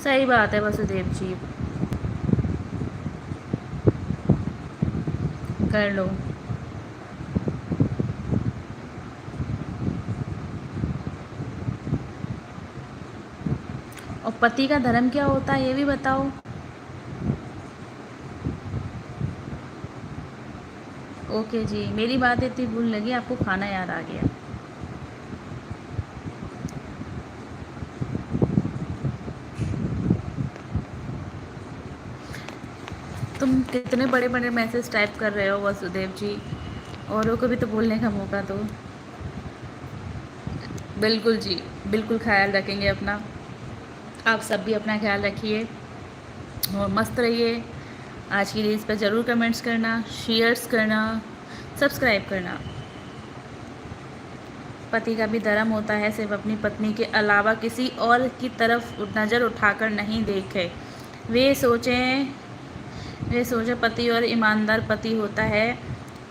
सही बात है वसुदेव जी, कर लो। और पति का धर्म क्या होता है ये भी बताओ। ओके जी, मेरी बात इतनी भूल लगी आपको खाना याद आ गया। तुम कितने बड़े बड़े मैसेज टाइप कर रहे हो वसुदेव जी, औरों को भी तो बोलने का मौका दो। बिल्कुल जी, बिल्कुल ख्याल रखेंगे अपना। आप सब भी अपना ख्याल रखिए और मस्त रहिए। आज की रील्स पर ज़रूर कमेंट्स करना, शेयर्स करना, सब्सक्राइब करना। पति का भी धर्म होता है सिर्फ अपनी पत्नी के अलावा किसी और की तरफ नज़र उठाकर नहीं देखे। वे सोचें वे सोचे पति और ईमानदार पति होता है,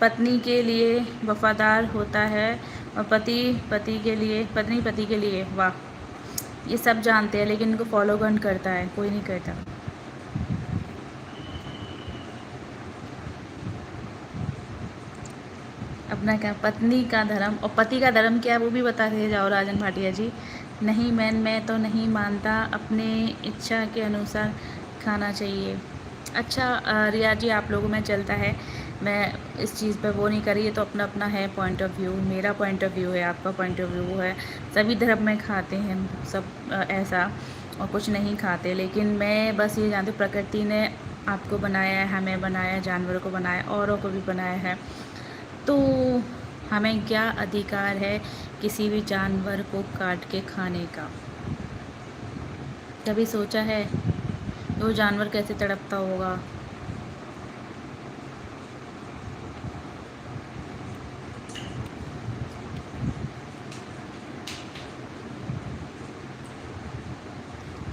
पत्नी के लिए वफादार होता है, और पति पति के लिए, पत्नी पति के लिए। वाह, ये सब जानते हैं लेकिन इनको फॉलो कौन करता है? कोई नहीं करता। अपना क्या पत्नी का धर्म और पति का धर्म क्या है वो भी बताते जाओ राजन भाटिया जी। नहीं मैं तो नहीं मानता, अपने इच्छा के अनुसार खाना चाहिए। अच्छा रिया जी, आप लोगों में चलता है, मैं इस चीज़ पे वो नहीं करी, ये तो अपना अपना है पॉइंट ऑफ व्यू। मेरा पॉइंट ऑफ व्यू है, आपका पॉइंट ऑफ व्यू है। सभी धर्म में खाते हैं सब ऐसा, और कुछ नहीं खाते। लेकिन मैं बस ये जानती हूँ प्रकृति ने आपको बनाया है, हमें बनाया है, जानवरों को बनाया, औरों को भी बनाया है, तो हमें क्या अधिकार है किसी भी जानवर को काट के खाने का? कभी सोचा है वो जानवर कैसे तड़पता होगा?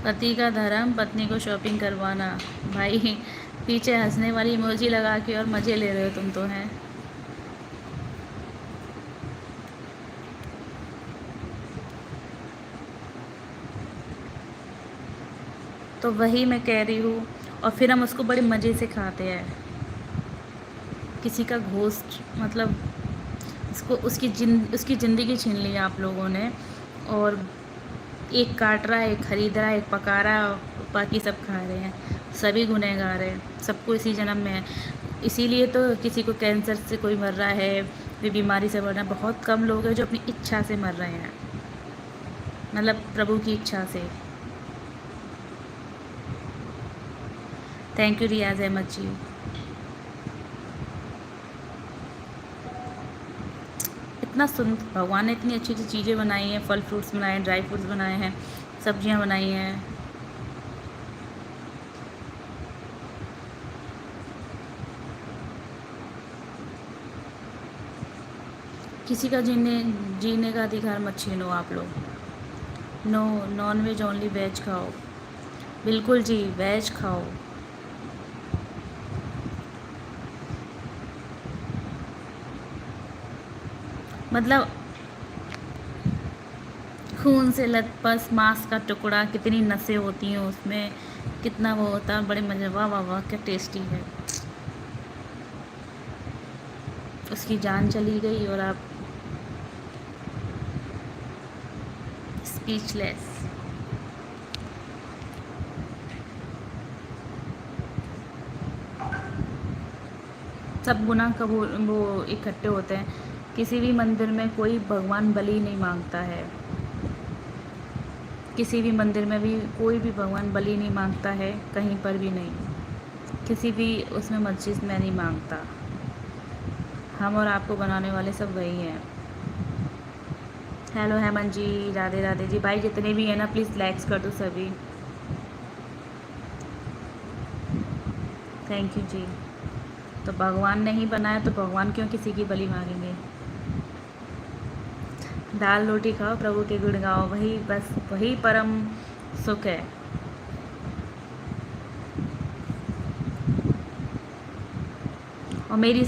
पति का धर्म पत्नी को शॉपिंग करवाना। भाई पीछे हंसने वाली इमोजी लगा के और मज़े ले रहे हो तुम तो हैं। तो वही मैं कह रही हूँ, और फिर हम उसको बड़े मज़े से खाते हैं। किसी का घोस्ट मतलब उसको उसकी ज़िंदगी छीन ली आप लोगों ने, और एक काट रहा है, एक खरीद रहा है, एक पका रहा है, और बाकी सब खा रहे हैं। सभी गुनहगार हैं, सबको इसी जन्म में है। इसीलिए तो किसी को कैंसर से कोई मर रहा है, कोई बीमारी से मर रहा है। बहुत कम लोग हैं जो अपनी इच्छा से मर रहे हैं, मतलब प्रभु की इच्छा से। थैंक यू रियाज अहमद जी। इतना भगवान ने इतनी अच्छी अच्छी चीज़ें बनाई हैं, फल फ्रूट्स बनाए हैं, ड्राई फ्रूट्स बनाए हैं, सब्जियां बनाई हैं। किसी का जीने का अधिकार मत छीनो आप लोग। No, non veg only, veg खाओ। बिल्कुल जी, वेज खाओ। मतलब खून से लथपथ मांस का टुकड़ा, कितनी नसें होती हैं उसमें, कितना वो होता है, बड़े मज़े। वाह वाह वाह, क्या टेस्टी है। उसकी जान चली गई और आप स्पीचलेस। सब गुनाह कबूल वो इकट्ठे होते हैं। किसी भी मंदिर में कोई भगवान बलि नहीं मांगता है, किसी भी मंदिर में भी कोई भी भगवान बलि नहीं मांगता है, कहीं पर भी नहीं, किसी भी उसमें मस्जिद में नहीं मांगता। हम और आपको बनाने वाले सब वही हैं। हेलो हेमंत जी, राधे राधे जी। भाई जितने भी हैं ना, प्लीज़ लाइक्स कर दो सभी। थैंक यू जी। तो भगवान ने ही बनाया, तो भगवान क्यों किसी की बलि मांगेंगे? दाल रोटी खाओ, प्रभु के गुण गाओ, वही बस, वही परम सुख है। और मेरी